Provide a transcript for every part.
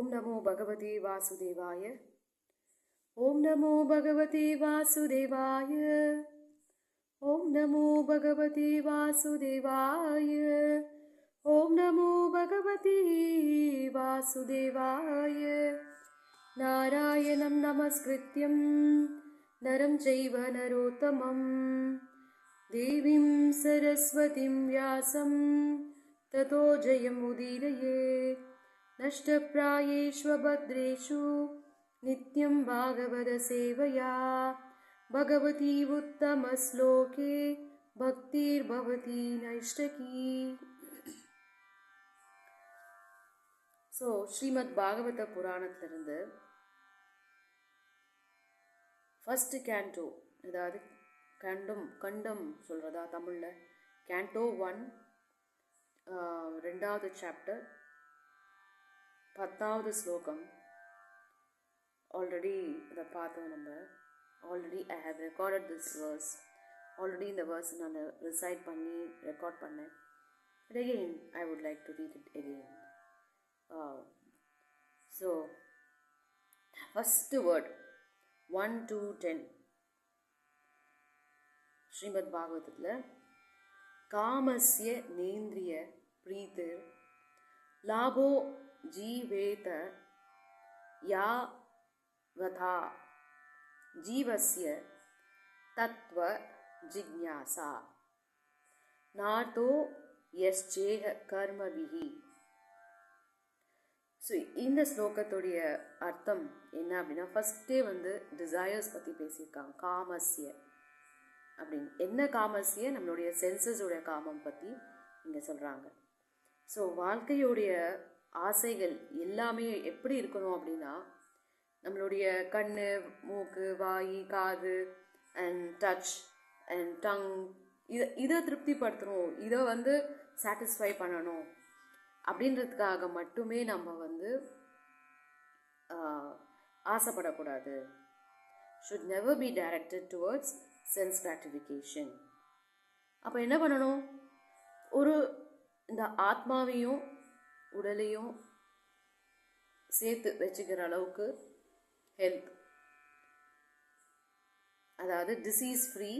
ओम नमो भगवते वासुदेवाय। ओम नमो भगवते वासुदेवाय। ओम नमो भगवते वासुदेवाय। ओम नमो भगवते वासुदेवाय। नारायणं नमस्कृत्यं नरं चैव नरोत्तमं देवीं सरस्वतीं व्यासं ततो जयमुदीरयेत्। नष्टप्रायेष्वभद्रेषु नित्यं भागवतसेवया भगवती उत्तमश्लोके भक्तिर्भवती नैष्टकी. ஸோ ஸ்ரீமத் பாகவத புராணத்திலிருந்து ஃபஸ்ட்டு கேண்டோ, அதாவது கண்டம் சொல்கிறதா தமிழில், கேண்டோ 1 2வது சாப்டர் 10வது ஸ்லோகம் ஆல்ரெடி இதை பார்த்தோம். நம்ம already I have recorded this verse. Already இந்த வேர்ஸ் நான் ரிசைட் பண்ணி ரெக்கார்ட் பண்ணேன். But again I would like to read it again. So first word 1 to 10 Srimad பாகவதத்தில் காமஸ்ய நேந்திரிய பிரீதிர் லாபோ ஜீவேத யா வதா ஜீவஸ்ய தத்வ ஜிக்ஞாசா நார்தோ யஸ்சேஹ கர்மபிஹி. ஸோ இந்த ஸ்லோகத்துடைய அர்த்தம் என்ன அப்படின்னா, ஃபஸ்ட்டே டிசையர்ஸ் பற்றி பேசியிருக்காங்க. காமஸ்ய அப்படின்னு என்ன? காமஸ்ய நம்மளுடைய சென்சஸோடைய காமம் பற்றி இங்கே சொல்கிறாங்க. ஸோ வாழ்க்கையோடைய ஆசைகள் எல்லாமே எப்படி இருக்கணும் அப்படின்னா, நம்மளுடைய கண், மூக்கு, வாய், காது அண்ட் டச் அண்ட் டங், இதை திருப்திப்படுத்தணும், இதை சாட்டிஸ்ஃபை பண்ணணும் அப்படின்றதுக்காக மட்டுமே நம்ம ஆசைப்படக்கூடாது. should never be directed towards sense gratification. அப்போ என்ன பண்ணணும்? இந்த ஆத்மாவையும் உடலையும் சேர்த்து வச்சுக்கிற அளவுக்கு ஹெல்த், அதாவது டிசீஸ் ஃப்ரீ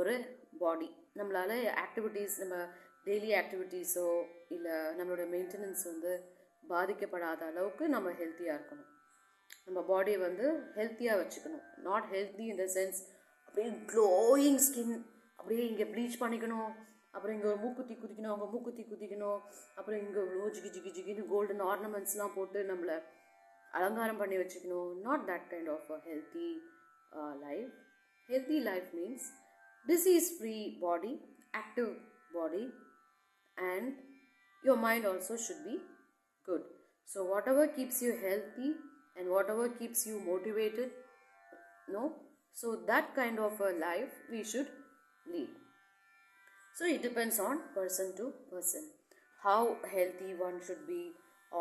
ஒரு பாடி, நம்மளால் ஆக்டிவிட்டீஸ், நம்ம டெய்லி ஆக்டிவிட்டீஸோ இல்லை நம்மளோட மெயின்டெனன்ஸ் பாதிக்கப்படாத அளவுக்கு நம்ம ஹெல்த்தியாக இருக்கணும். நம்ம பாடியை ஹெல்த்தியாக வச்சுக்கணும். Not healthy in the sense அப்படியே க்ளோயிங் ஸ்கின், அப்படியே இங்கே ப்ளீச் பண்ணிக்கணும், அப்புறம் இங்கே மூக்குத்தி குதிக்கணும், அங்கே மூக்குத்தி குதிக்கணும், அப்புறம் இங்கே இவ்வளோ ஜிகின்னு கோல்டன் ஆர்னமெண்ட்ஸ்லாம் போட்டு நம்மளை அலங்காரம் பண்ணி வச்சுக்கணும். Not that kind of a healthy life. Healthy life means disease free body, active body, and your mind also should be good. So whatever keeps you healthy and whatever keeps you motivated, so that kind of a life we should lead. So it depends on person to person how healthy one should be,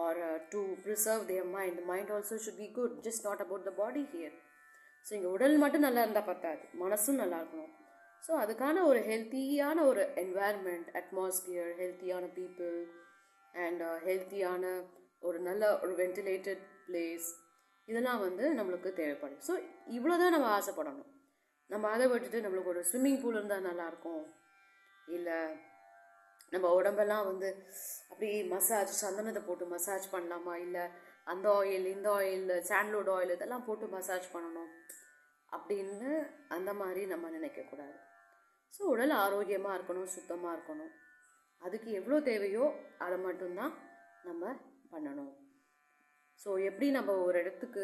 or to preserve their mind. The mind also should be good, just not about the body here. So இங்கே உடல் மட்டும் நல்லா இருந்தால் பத்தாது, மனசும் நல்லா இருக்கணும். So அதுக்கான ஒரு ஹெல்த்தியான ஒரு என்வாயர்மெண்ட், அட்மாஸ்பியர், ஹெல்த்தியான பீப்புள் அண்ட் ஹெல்த்தியான ஒரு நல்ல ஒரு வென்டிலேட்டட் பிளேஸ், இதெல்லாம் நம்மளுக்கு தேவைப்படும். ஸோ இவ்வளோ தான் நம்ம ஆசைப்படணும். நம்ம அதை விட்டுட்டு நம்மளுக்கு ஒரு ஸ்விம்மிங் பூல் இருந்தால் நல்லாயிருக்கும், இல்லை நம்ம உடம்பெல்லாம் அப்படி மசாஜ், சந்தனத்தை போட்டு மசாஜ் பண்ணலாமா, இல்லை அந்த ஆயில், இந்த ஆயில், சாண்ட்லவுட் ஆயில் இதெல்லாம் போட்டு மசாஜ் பண்ணணும் அப்படின்னு அந்த மாதிரி நம்ம நினைக்கக்கூடாது. ஸோ உடல் ஆரோக்கியமாக இருக்கணும், சுத்தமாக இருக்கணும். அதுக்கு எவ்வளோ தேவையோ அதை மட்டும்தான் நம்ம பண்ணணும். ஸோ எப்படி நம்ம ஒரு இடத்துக்கு,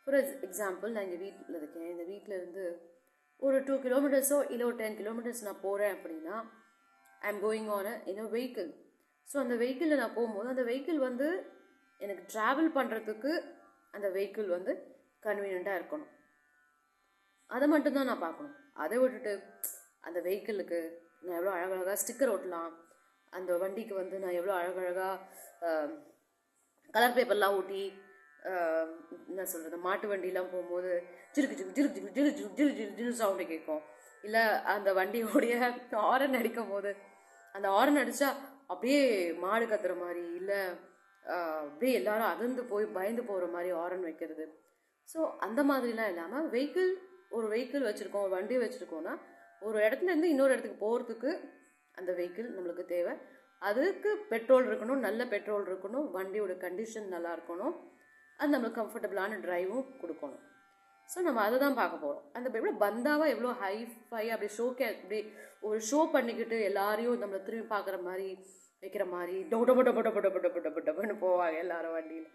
ஃபார் எக்ஸாம்பிள் நான் இங்கே வீட்டில் இருக்கேன், இந்த வீட்டில் இருந்து ஒரு 2 கிலோமீட்டர்ஸோ இல்லை ஒரு 10 கிலோமீட்டர்ஸ் நான் போகிறேன் அப்படின்னா, I am going on in a vehicle. So அந்த வெஹிக்கிளில் நான் போகும்போது அந்த வெஹிக்கிள் எனக்கு ட்ராவல் பண்ணுறதுக்கு அந்த வெஹிக்கிள் கன்வீனியண்ட்டாக இருக்கணும். அதை மட்டும்தான் நான் பார்க்கணும். அதை விட்டுட்டு அந்த வெஹிக்கிளுக்கு நான் எவ்வளோ அழகழகாக ஸ்டிக்கர் ஒட்டலாம், அந்த வண்டிக்கு நான் எவ்வளோ அழகழகாக கலர் பேப்பர்லாம் ஊட்டி, என்ன சொல்கிறது, மாட்டு வண்டிலாம் போகும்போது ஜிருக்கு ஜிருக்கு ஜிருக்கு ஜிருக்கு ஜிரு ஜிரு ஜிரு ஜிரு ஜிரு சவுண்டு கேட்கும். இல்லை அந்த வண்டியோடைய ஹாரன் அடிக்கும் போது அந்த ஹாரன் அடித்தா அப்படியே மாடு கத்துற மாதிரி, இல்லை அப்படியே எல்லாரும் அதிர்ந்து போய் பயந்து போகிற மாதிரி ஹாரன் வைக்கிறது. ஸோ அந்த மாதிரிலாம் இல்லாமல் ஒரு வெஹிக்கிள் வச்சுருக்கோம், ஒரு வண்டி வச்சுருக்கோன்னா ஒரு இடத்துலேருந்து இன்னொரு இடத்துக்கு போகிறதுக்கு அந்த வெஹிக்கிள் நம்மளுக்கு தேவை. அதுக்கு பெட்ரோல் இருக்கணும், நல்ல பெட்ரோல் இருக்கணும், வண்டியோட கண்டிஷன் நல்லா இருக்கணும், அது நம்மளுக்கு கம்ஃபர்டபுளான ட்ரைவும் கொடுக்கணும். ஸோ நம்ம அதை தான் பார்க்க போகிறோம். அந்த எவ்வளோ பந்தாவாக எவ்வளோ ஹை அப்படி அப்படி ஒரு ஷோ பண்ணிக்கிட்டு எல்லாரையும் நம்மளை திரும்பி பார்க்குற மாதிரி வைக்கிற மாதிரி டொடபுன்னு போவாங்க எல்லாரும் வண்டியில்.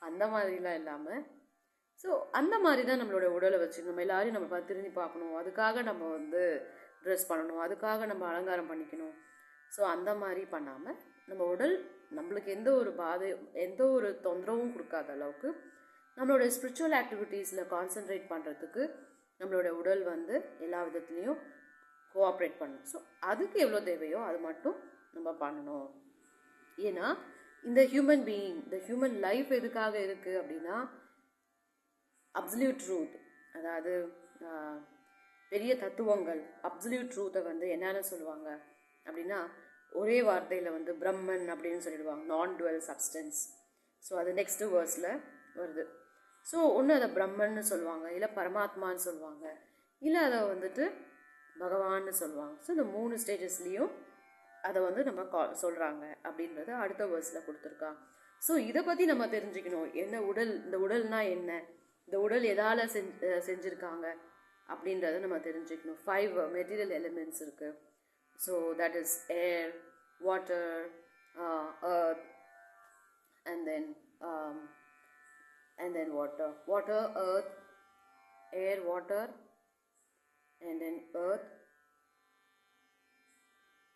அந்த மாதிரிலாம் இல்லாமல் ஸோ அந்த மாதிரி தான் நம்மளோட உடலை வச்சு நம்ம எல்லாரையும் நம்ம திரும்பி பார்க்கணும், அதுக்காக நம்ம வந்து ட்ரெஸ் பண்ணணும், அதுக்காக நம்ம அலங்காரம் பண்ணிக்கணும். ஸோ அந்த மாதிரி பண்ணாமல் நம்ம உடல் நம்மளுக்கு எந்த ஒரு தொந்தரவும் கொடுக்காத அளவுக்கு நம்மளோட ஸ்பிரிச்சுவல் ஆக்டிவிட்டீஸில் கான்சென்ட்ரேட் பண்ணுறதுக்கு நம்மளோட உடல் வந்து எல்லா விதத்துலேயும் கோஆப்ரேட் பண்ணணும். ஸோ அதுக்கு எவ்வளோ தேவையோ அது மட்டும் நம்ம பண்ணணும். ஏன்னா இந்த ஹியூமன் லைஃப் எதுக்காக இருக்குது அப்படின்னா அப்சல்யூட் ட்ரூத், அதாவது பெரிய தத்துவங்கள் அப்சல்யூட் ட்ரூத்தை வந்து என்னென்ன சொல்லுவாங்க அப்படின்னா ஒரே வார்த்தையில் வந்து பிரம்மன் அப்படின்னு சொல்லிடுவாங்க, நான் டுவெல் சப்ஸ்டன்ஸ். ஸோ அது நெக்ஸ்ட்டு வேர்ஸில் வருது. ஸோ ஒன்று அதை பிரம்மன்னு சொல்லுவாங்க, இல்லை பரமாத்மான்னு சொல்லுவாங்க, இல்லை அதை வந்துட்டு பகவான்னு சொல்லுவாங்க. ஸோ இந்த 3 ஸ்டேஜஸ்லேயும் அதை வந்து நம்ம சொல்கிறாங்க அப்படின்றத அடுத்த வேர்ஸில் கொடுத்துருக்காங்க. ஸோ இதை பற்றி நம்ம தெரிஞ்சுக்கணும். இந்த உடல்னா என்ன, இந்த உடல் எதால் செஞ்சுருக்காங்க அப்படின்றத நம்ம தெரிஞ்சுக்கணும். 5 மெட்டீரியல் எலிமெண்ட்ஸ் இருக்குது. So that is air, water, earth, and then water, earth, air, water, and then earth,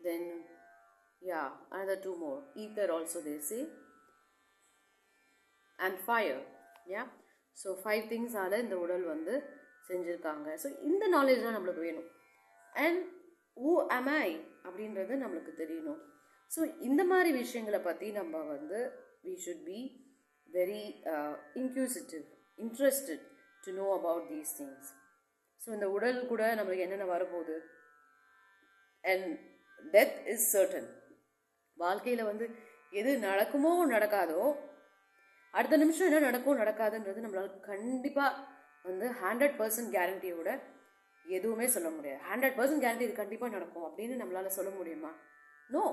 then another 2 more, ether also they say, and fire. So 5 things ஆல இந்த உடல் வந்து செஞ்சுருக்காங்க. ஸோ இந்த நாலேஜ் தான் நம்மளுக்கு வேணும். அண்ட் who am I அப்படின்றது நம்மளுக்கு தெரியணும். ஸோ இந்த மாதிரி விஷயங்களை பற்றி நம்ம வந்து we should be very inquisitive, interested to know about these things. So இந்த உடல் கூட நம்மளுக்கு என்னென்ன வரப்போகுது, and death is certain. வாழ்க்கையில் வந்து எது நடக்குமோ நடக்காதோ, அடுத்த நிமிஷம் என்ன நடக்கும் நடக்காதுன்றது நம்மளால் கண்டிப்பாக வந்து 100% கேரண்டியோட எதுவுமே சொல்ல முடியாது. 100% கேரண்டி இது கண்டிப்பாக நடக்கும் அப்படின்னு நம்மளால் சொல்ல முடியுமா? நோ.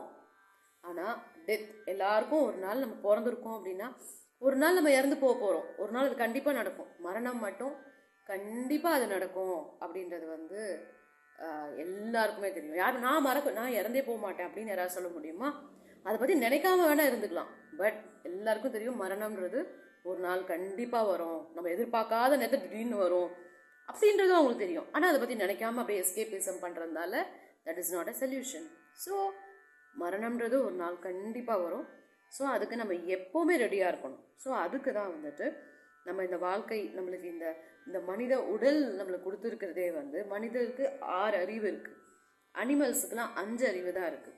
ஆனால் டெத் எல்லாருக்கும் ஒரு நாள் நம்ம பிறந்திருக்கோம் அப்படின்னா ஒரு நாள் நம்ம இறந்து போகிறோம், ஒரு நாள் அது கண்டிப்பாக நடக்கும். மரணம் மட்டும் கண்டிப்பாக அது நடக்கும் அப்படின்றது வந்து எல்லாருக்குமே தெரியும். யாரும் நான் இறந்தே போக மாட்டேன் அப்படின்னு யாராவது சொல்ல முடியுமா? அதை பற்றி நினைக்காம வேணால் இருந்துக்கலாம். பட் எல்லாருக்கும் தெரியும் மரணம்ன்றது ஒரு நாள் கண்டிப்பாக வரும், நம்ம எதிர்பார்க்காத நேரத்தை திடீர்னு வரும் அப்படின்றது அவங்களுக்கு தெரியும். ஆனால் அதை பற்றி நினைக்காம அப்படியே எஸ்கேபிசம் பண்ணுறதுனால that is not a solution. So மரணம்ன்றது ஒரு நாள் கண்டிப்பாக வரும். ஸோ அதுக்கு நம்ம எப்போவுமே ரெடியாக இருக்கணும். ஸோ அதுக்கு தான் வந்துட்டு நம்ம இந்த வாழ்க்கை நம்மளுக்கு இந்த மனித உடல் நம்மளுக்கு கொடுத்துருக்கிறதே வந்து மனிதருக்கு 6 அறிவு இருக்குது. அனிமல்ஸுக்கெலாம் 5 அறிவு தான் இருக்குது.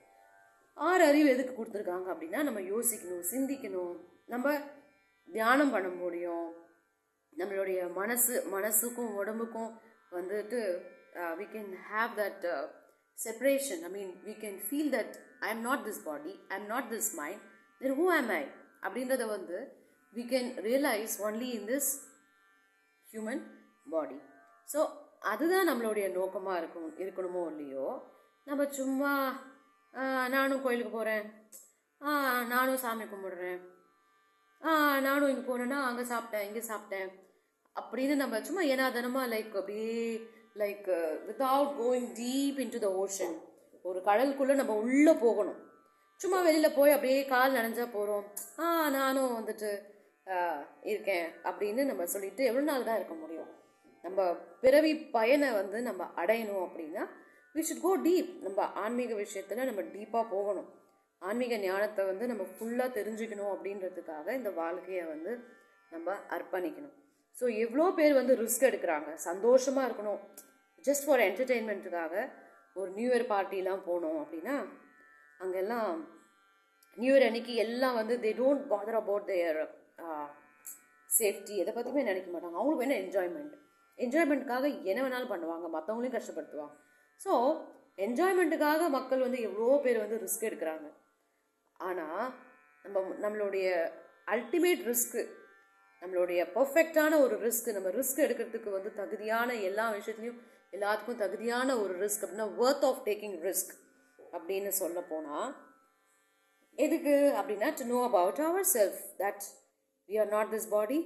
6 அறிவு எதுக்கு கொடுத்துருக்காங்க அப்படின்னா நம்ம யோசிக்கணும், சிந்திக்கணும், நம்ம தியானம் பண்ண முடியும். நம்மளுடைய மனசுக்கும் உடம்புக்கும் வந்துட்டு we can have that separation. I mean we can feel that I am not this body, I am not this mind, then who am I அப்படின்றத வந்து we can realize only in this human body. So அதுதான் நம்மளுடைய நோக்கமாக இருக்கணுமோ இல்லையோ, நம்ம சும்மா நானும் கோயிலுக்கு போகிறேன், நானும் சாமி கும்பிடுறேன், நானும் இங்கே போனேன்னா அங்கே சாப்பிட்டேன் இங்கே சாப்பிட்டேன் அப்படின்னு நம்ம சும்மா ஏனாதனமாக like without going deep into the ocean, ஒரு கடலுக்குள்ளே நம்ம உள்ளே போகணும். சும்மா வெளியில் போய் அப்படியே கால் நனைஞ்சா போகிறோம், நானும் வந்துட்டு இருக்கேன் அப்படின்னு நம்ம சொல்லிட்டு எவ்வளோ நாள் தான் இருக்க முடியும்? நம்ம பிறவி பயனை வந்து நம்ம அடையணும் அப்படின்னா we should go deep. நம்ம ஆன்மீக விஷயத்தில் நம்ம டீப்பாக போகணும். ஆன்மீக ஞானத்தை வந்து நம்ம ஃபுல்லாக தெரிஞ்சுக்கணும் அப்படின்றதுக்காக இந்த வாழ்க்கையை வந்து நம்ம அர்ப்பணிக்கணும். ஸோ எவ்வளோ பேர் வந்து ரிஸ்க் எடுக்கிறாங்க, சந்தோஷமாக இருக்கணும், ஜஸ்ட் ஃபார் என்டர்டெயின்மெண்ட்டுக்காக ஒரு நியூ இயர் பார்ட்டிலாம் போனோம் அப்படின்னா அங்கெல்லாம் நியூ இயர் அன்னைக்கு எல்லாம் வந்து they don't bother about their safety, எதை பற்றியுமே நினைக்க மாட்டாங்க. அவங்களுக்கு வேணால் என்ஜாய்மெண்ட்டுக்காக என்ன வேணாலும் பண்ணுவாங்க, மற்றவங்களையும் கஷ்டப்படுத்துவாங்க. ஸோ என்ஜாய்மெண்ட்டுக்காக மக்கள் வந்து எவ்வளோ பேர் வந்து ரிஸ்க் எடுக்கிறாங்க. ஆனால் நம்மளுடைய அல்டிமேட் ரிஸ்க்கு, நம்மளுடைய பர்ஃபெக்டான ஒரு ரிஸ்க், நம்ம ரிஸ்க் எடுக்கிறதுக்கு வந்து தகுதியான எல்லா விஷயத்துலையும் எல்லாத்துக்கும் தகுதியான ஒரு ரிஸ்க் அப்படின்னா ஒர்த் ஆஃப் டேக்கிங் ரிஸ்க் அப்படின்னு சொல்ல போனால் எதுக்கு அப்படின்னா to know about our self that we are not this body,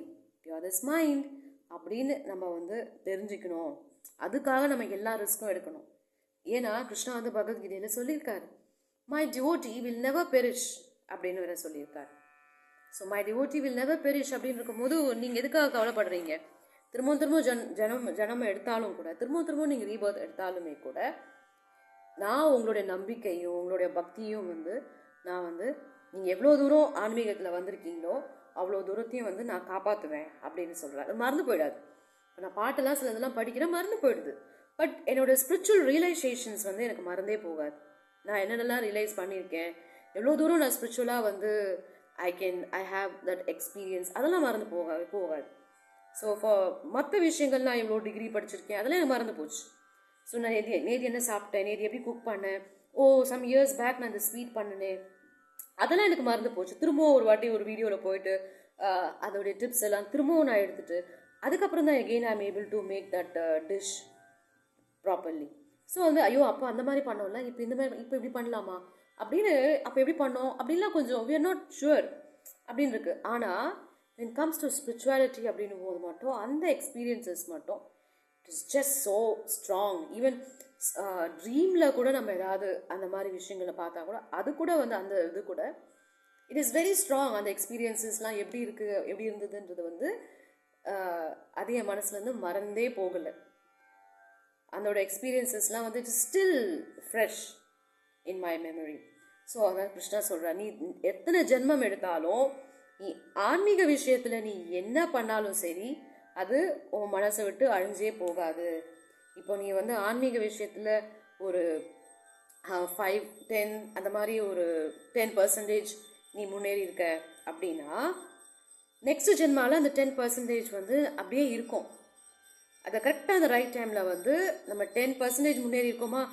we are this mind அப்படின்னு நம்ம வந்து தெரிஞ்சுக்கணும். அதுக்காக நம்ம எல்லா ரிஸ்க்கும் எடுக்கணும். ஏன்னா கிருஷ்ணா வந்து பகவத்கீதையில் சொல்லியிருக்காரு, my devotee will never perish அப்படின்னு வேற சொல்லியிருக்காரு. So my devotee will never perish அப்படின்னு இருக்கும்போது நீங்கள் எதுக்காக கவலைப்படுறீங்க? திரும்பவும் ஜனம் எடுத்தாலும் கூட, திரும்பவும் நீங்கள் ரீபர்த் எடுத்தாலுமே கூட, நான் உங்களுடைய நம்பிக்கையும் உங்களுடைய பக்தியும் வந்து நான் வந்து நீங்கள் எவ்வளோ தூரம் ஆன்மீகத்தில் வந்திருக்கீங்களோ அவ்வளோ தூரத்தையும் வந்து நான் காப்பாற்றுவேன் அப்படின்னு சொல்கிறேன். அது மறந்து போயிடாது. இப்போ நான் பாட்டெல்லாம் சில இதெல்லாம் படிக்கிறேன், மறந்து போயிடுது. பட் என்னோடய ஸ்பிரிச்சுவல் ரியலைசேஷன்ஸ் வந்து எனக்கு மறந்தே போகாது. நான் என்னென்னலாம் ரியலைஸ் பண்ணியிருக்கேன், எவ்வளோ தூரம் நான் ஸ்பிரிச்சுவலாக வந்து ஐ ஹாவ் தட் எக்ஸ்பீரியன்ஸ், அதெல்லாம் மறந்து போகாது. ஸோ மற்ற விஷயங்கள் நான் எவ்வளோ டிகிரி படிச்சிருக்கேன் அதெல்லாம் எனக்கு மறந்து போச்சு. ஸோ நான் நேற்று என்ன சாப்பிட்டேன், நேற்று எப்படி குக் பண்ணேன், சம் இயர்ஸ் பேக் நான் இந்த ஸ்வீட் பண்ணினேன், அதெல்லாம் எனக்கு மறந்து போச்சு. திரும்பவும் ஒரு வாட்டி ஒரு வீடியோவில் போயிட்டு அதோடைய டிப்ஸ் எல்லாம் திரும்பவும் நான் எடுத்துகிட்டு அதுக்கப்புறம் தான் again I am able to make that dish properly. So வந்து ஐயோ அப்போ அந்த மாதிரி பண்ணோம்ல, இப்போ இந்த மாதிரி இப்போ இப்படி பண்ணலாமா அப்படின்னு, அப்போ எப்படி பண்ணோம் அப்படின்லாம் கொஞ்சம் we are not sure அப்படின்னு இருக்குது. ஆனால் when it comes to spirituality அப்படின்னு போது மட்டும் அந்த எக்ஸ்பீரியன்சஸ் மட்டும் it is just so strong. Even ட்ரீமில் கூட நம்ம ஏதாவது அந்த மாதிரி விஷயங்களை பார்த்தா கூட அது கூட வந்து அந்த இது கூட இட் இஸ் வெரி ஸ்ட்ராங். அந்த எக்ஸ்பீரியன்ஸஸ்லாம் எப்படி இருந்ததுன்றது வந்து அது என் மனசுலேருந்து மறந்தே போகலை. அதோட எக்ஸ்பீரியன்ஸஸ்லாம் வந்து it's still fresh in my memory. So அதான் கிருஷ்ணா சொல்கிறார், நீ எத்தனை ஜென்மம் எடுத்தாலும் நீ ஆன்மீக விஷயத்தில் நீ என்ன பண்ணாலும் சரி அது உன் மனசை விட்டு அழிஞ்சே போகாது. இப்போ நீ வந்து ஆன்மீக விஷயத்தில் ஒரு 5-10 அந்த மாதிரி ஒரு 10% நீ முன்னேறி இருக்க அப்படின்னா நெக்ஸ்ட் ஜென்மாவில் அந்த 10% வந்து அப்படியே இருக்கும். அதை கரெக்டாக அந்த ரைட் டைமில் வந்து நம்ம 10% முன்னேறி இருக்கோமா,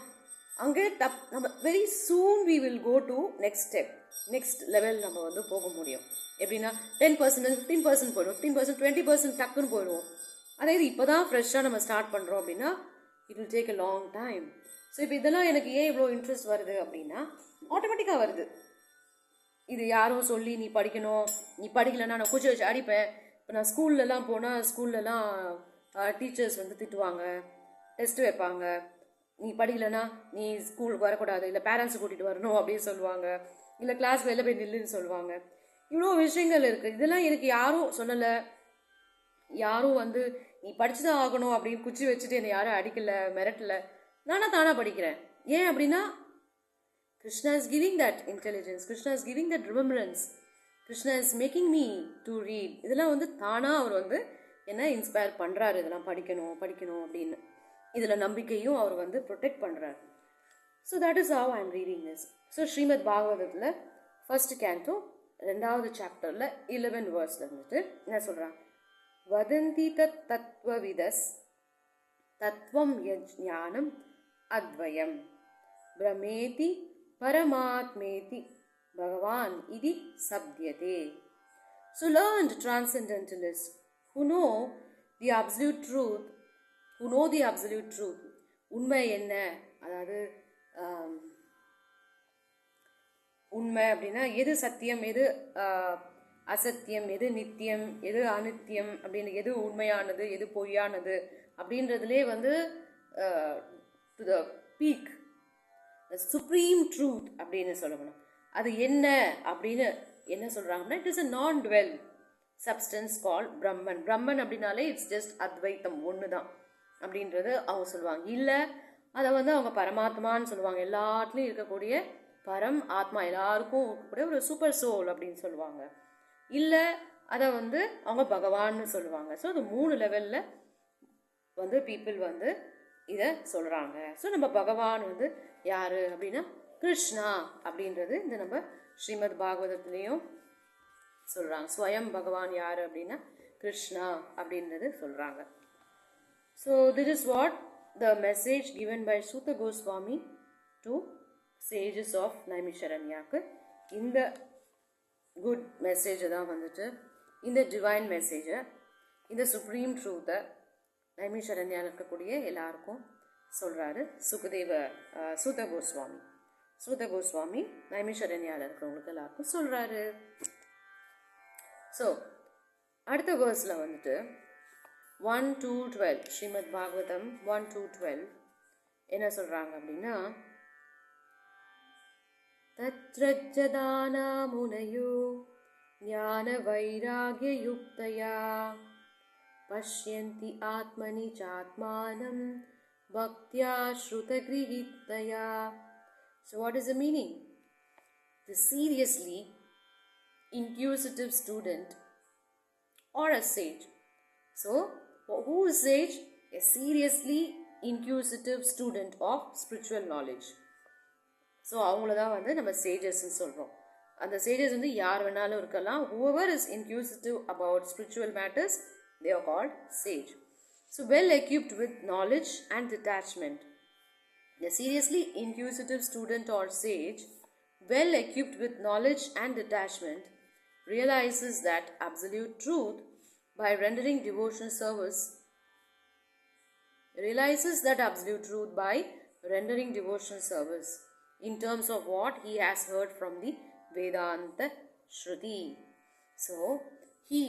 அங்கே நம்ம very soon we will go to next step, next level நம்ம வந்து போக முடியும். எப்படின்னா 10% 15% போயிடும், 15% 20% டக்குன்னு போயிடுவோம். அதே இது இப்போ தான் ஃப்ரெஷ்ஷாக நம்ம ஸ்டார்ட் பண்ணுறோம் அப்படின்னா it will take a long time. So இப்போ இதெல்லாம் எனக்கு ஏன் இவ்வளோ இன்ட்ரெஸ்ட் வருது அப்படின்னா ஆட்டோமேட்டிக்காக வருது. இது யாரும் சொல்லி நீ படிக்கணும், நீ படிக்கலைன்னா நான் குச்சி வச்சு அடிப்பேன். இப்போ நான் ஸ்கூல்லலாம் போனால் ஸ்கூல்லலாம் டீச்சர்ஸ் வந்து திட்டுவாங்க, டெஸ்ட் வைப்பாங்க, நீ படிக்கலைன்னா நீ ஸ்கூலுக்கு வரக்கூடாது, இல்லை பேரண்ட்ஸை கூட்டிகிட்டு வரணும் அப்படின்னு சொல்லுவாங்க, இல்லை கிளாஸ் வெளில போய் நில்லுன்னு சொல்லுவாங்க. இவ்வளோ விஷயங்கள் இருக்குது. இதெல்லாம் எனக்கு யாரும் சொல்லலை, யாரும் வந்து நீ படிச்சு தான் ஆகணும் அப்படின்னு குச்சி வச்சுட்டு என்னை யாரும் அடிக்கலை மிரட்டலை. நானாக தானாக படிக்கிறேன். ஏன் அப்படின்னா Krishna is giving that intelligence, Krishna is giving that remembrance, Krishna is making me to read. இதெல்லாம் வந்து தானாக அவர் வந்து என்ன இன்ஸ்பயர் பண்ணுறாரு, இதெல்லாம் படிக்கணும் அப்படின்னு. இதில் நம்பிக்கையும் அவர் வந்து ப்ரொடெக்ட் பண்ணுறாரு. So that is how I am reading this. So Srimad பாகவதத்தில் ஃபர்ஸ்ட் கேண்டோ 2வது சாப்டரில் 11 வேர்ஸில் இருந்துட்டு என்ன சொல்கிறாங்க, வதந்தி தத் தத்வவிதஸ் தத்வம் ஞானம் அத்வயம் பிரமேதி பரமாத்மேதி பகவான் இதி சப்யதே. So learned transcendentalists who know the absolute truth, உண்மை என்ன, அதாவது உண்மை அப்படின்னா எது சத்தியம், எது அசத்தியம், எது நித்தியம், எது அனித்தியம் அப்படின்னு, எது உண்மையானது எது பொய்யானது அப்படின்றதுலே வந்து to the peak supreme truth அப்படின்னு சொல்லணும். அது என்ன அப்படின்னு என்ன சொல்கிறாங்கன்னா இட் இஸ் அ நான் டுவெல் சப்ஸ்டன்ஸ் கால் பிரம்மன். பிரம்மன் அப்படின்னாலே இட்ஸ் ஜஸ்ட் அத்வைத்தம், ஒன்று தான் அப்படின்றது அவங்க சொல்லுவாங்க. இல்லை அதை வந்து அவங்க பரமாத்மான்னு சொல்லுவாங்க, எல்லாத்துலேயும் இருக்கக்கூடிய பரம் ஆத்மா, எல்லாருக்கும் இருக்கக்கூடிய ஒரு சூப்பர் சோல் அப்படின்னு சொல்லுவாங்க. இல்லை அதை வந்து அவங்க பகவான்னு சொல்லுவாங்க. ஸோ அது 3 லெவலில் வந்து பீப்புள் வந்து இதை சொல்கிறாங்க. ஸோ நம்ம பகவான் வந்து யார் அப்படின்னா கிருஷ்ணா அப்படின்றது இந்த நம்ம ஸ்ரீமத் பாகவதத்துலேயும் சொல்கிறாங்க. ஸ்வயம் பகவான் யார் அப்படின்னா கிருஷ்ணா அப்படின்றது சொல்கிறாங்க. So this is what the message given by Suta Goswami to sages of நைமிஷரண்யாக்கு. இந்த குட் மெசேஜை தான் வந்துட்டு இந்த டிவைன் மெசேஜை, இந்த சுப்ரீம் ட்ரூத்தை நைமிஷரண்யாவில் இருக்கக்கூடிய எல்லாருக்கும் சொல்கிறாரு சூத கோஸ்வாமி நைமிஷரண்யாவில் இருக்கிறவங்களுக்கு எல்லாருக்கும் சொல்கிறாரு. ஸோ அடுத்த வேர்ஸில் வந்துட்டு 1-12 ஸ்ரீமத் பாகவதம் 1-12 என்ன சொல்கிறாங்க அப்படின்னா, தத்ரஜதானா முனயோ ஞான வைராகிய யுக்தயா பஷ்யந்தி ஆத்மனி சாத்மானம் பக்தியா ஸ்ருதகிரஹிதயா. So what is the meaning? The seriously inquisitive student or a sage. So who is sage? A seriously inquisitive student of spiritual knowledge. So அவங்கள தான் வந்து நம்ம சேஜஸ்ன்னு சொல்கிறோம். அந்த சேஜஸ் வந்து யார் வேணாலும் இருக்கலாம். whoever is inquisitive about spiritual matters, they are called sage. So well equipped with knowledge and detachment. The seriously inquisitive student or sage, well equipped with knowledge and detachment, realizes that absolute truth by rendering devotional service. In terms of what he has heard from the Vedanta Shruti. So he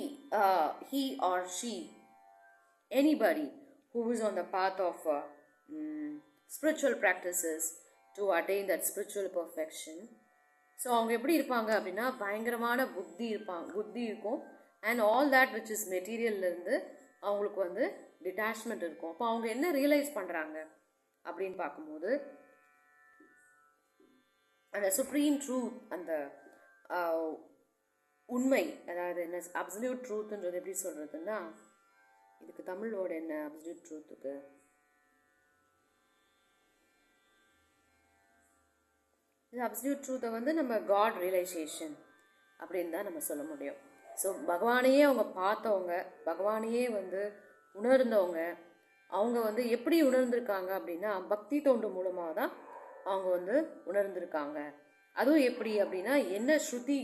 or she, anybody who is on the path of spiritual practices to attain that spiritual perfection. So அவங்க எப்படி இருப்பாங்க அப்படின்னா, பயங்கரமான புத்தி இருக்கும். And all that which is மெட்டீரியல்லேருந்து அவங்களுக்கு வந்து டிட்டாச்மெண்ட் இருக்கும். அப்போ அவங்க என்ன ரியலைஸ் பண்ணுறாங்க அப்படின்னு பார்க்கும்போது, அந்த சுப்ரீம் ட்ரூத், அந்த உண்மை, அதாவது என்ன அப்சல்யூட் ட்ரூத்ன்றது எப்படி சொல்கிறதுன்னா, இதுக்கு தமிழோட என்ன அப்சல்யூட் ட்ரூத்துக்கு, இந்த அப்சல்யூட் ட்ரூத்தை வந்து நம்ம காட் ரியலைசேஷன் அப்படின்னு தான் நம்ம சொல்ல முடியும். ஸோ பகவானையே அவங்க பார்த்தவங்க, பகவானையே வந்து உணர்ந்தவங்க, அவங்க வந்து எப்படி உணர்ந்திருக்காங்க அப்படின்னா, பக்தி தொண்டு மூலமாக தான் அவங்க வந்து உணர்ந்திருக்காங்க. அதுவும் எப்படி அப்படின்னா, என்ன ஸ்ருதி,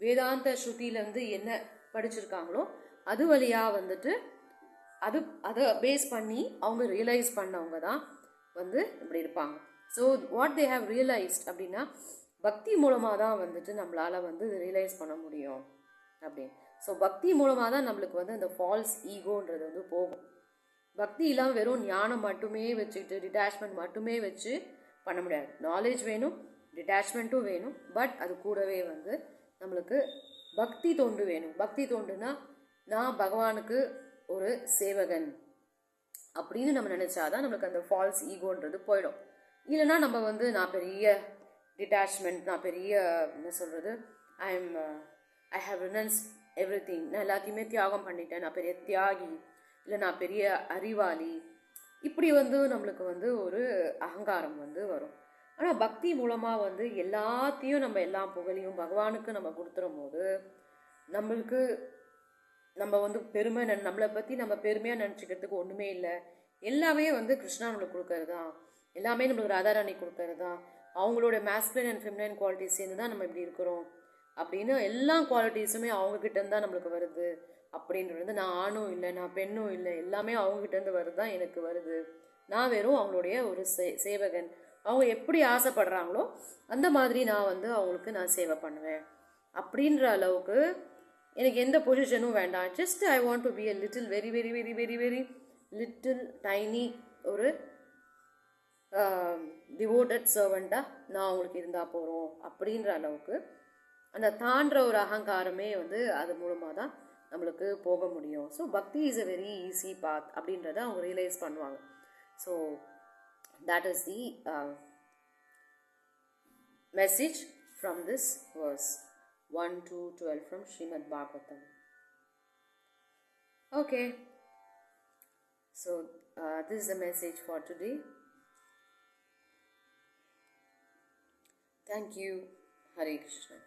வேதாந்த ஸ்ருதியிலேருந்து என்ன படிச்சிருக்காங்களோ அது வழியாக வந்துட்டு அதை பேஸ் பண்ணி அவங்க ரியலைஸ் பண்ணவங்க தான் வந்து இப்படி இருப்பாங்க. So what they have realised அப்படின்னா, பக்தி மூலமாக தான் வந்துட்டு நம்மளால் வந்து ரியலைஸ் பண்ண முடியும் அப்படின்னு. ஸோ பக்தி மூலமாக தான் நம்மளுக்கு வந்து அந்த ஃபால்ஸ் ஈகோன்றது வந்து போகும். பக்தி இல்லாமல் வெறும் ஞானம் மட்டுமே வச்சுக்கிட்டு, டிட்டாச்மெண்ட் மட்டுமே வச்சு பண்ண முடியாது. நாலேஜ் வேணும், டிட்டாச்மெண்ட்டும் வேணும், பட் அது கூடவே வந்து நம்மளுக்கு பக்தி தொண்டு வேணும். பக்தி தொண்டுனா, நான் பகவானுக்கு ஒரு சேவகன் அப்படின்னு நம்ம நினச்சாதான் நம்மளுக்கு அந்த ஃபால்ஸ் ஈகோன்றது போயிடும். இல்லைனா நம்ம வந்து நான் பெரிய டிட்டாச்மெண்ட், நான் பெரிய என்ன சொல்கிறது, ஐ ஹாவ் ரினன்ஸ் எவ்ரிதிங், நான் எல்லாத்தையுமே தியாகம் பண்ணிட்டேன், நான் பெரிய தியாகி, இல்லை நான் பெரிய அறிவாளி, இப்படி வந்து நம்மளுக்கு வந்து ஒரு அகங்காரம் வந்து வரும். ஆனால் பக்தி மூலமாக வந்து எல்லாத்தையும் நம்ம எல்லா புகழையும் பகவானுக்கு நம்ம கொடுத்துரும் போது நம்மளுக்கு நம்ம வந்து பெருமை, நம்மளை பற்றி நம்ம பெருமையாக நினச்சிக்கிறதுக்கு ஒன்றுமே இல்லை. எல்லாமே வந்து கிருஷ்ணா நம்மளுக்கு கொடுக்கறது தான், எல்லாமே நம்மளுக்கு ராதாராணி கொடுக்கறது தான், அவங்களோட மேஸ்குலின் அண்ட் ஃபெமினைன் குவாலிட்டிஸ் சேர்ந்து தான் நம்ம இப்படி இருக்கிறோம் அப்படின்னு எல்லா குவாலிட்டிஸுமே அவங்கக்கிட்டேருந்து தான் நம்மளுக்கு வருது அப்படின்றது. நான் ஆணும் இல்லை, நான் பெண்ணும் இல்லை, எல்லாமே அவங்ககிட்டேருந்து வருது தான் எனக்கு வருது. நான் வெறும் அவங்களுடைய ஒரு சேவகன். அவங்க எப்படி ஆசைப்படுறாங்களோ அந்த மாதிரி நான் வந்து அவங்களுக்கு நான் சேவை பண்ணுவேன் அப்படின்ற அளவுக்கு எனக்கு எந்த பொசிஷனும் வேண்டாம். Just I want to be a little very very very very very little tiny ஒரு டிவோட்டட் சர்வெண்ட்டாக நான் அவங்களுக்கு இருந்தால் போகிறோம் அப்படின்ற அளவுக்கு அந்த தான்ற ஒரு அகங்காரமே வந்து அது மூலமாக தான் நம்மளுக்கு போக முடியும். ஸோ பக்தி இஸ் அ வெரி ஈஸி பாத் அப்படின்றத அவங்க ரியலைஸ் பண்ணுவாங்க. So that is the message from this verse 1-12 from Srimad Bhagavatam. Okay, so this is the message for today. Thank you. Hare Krishna.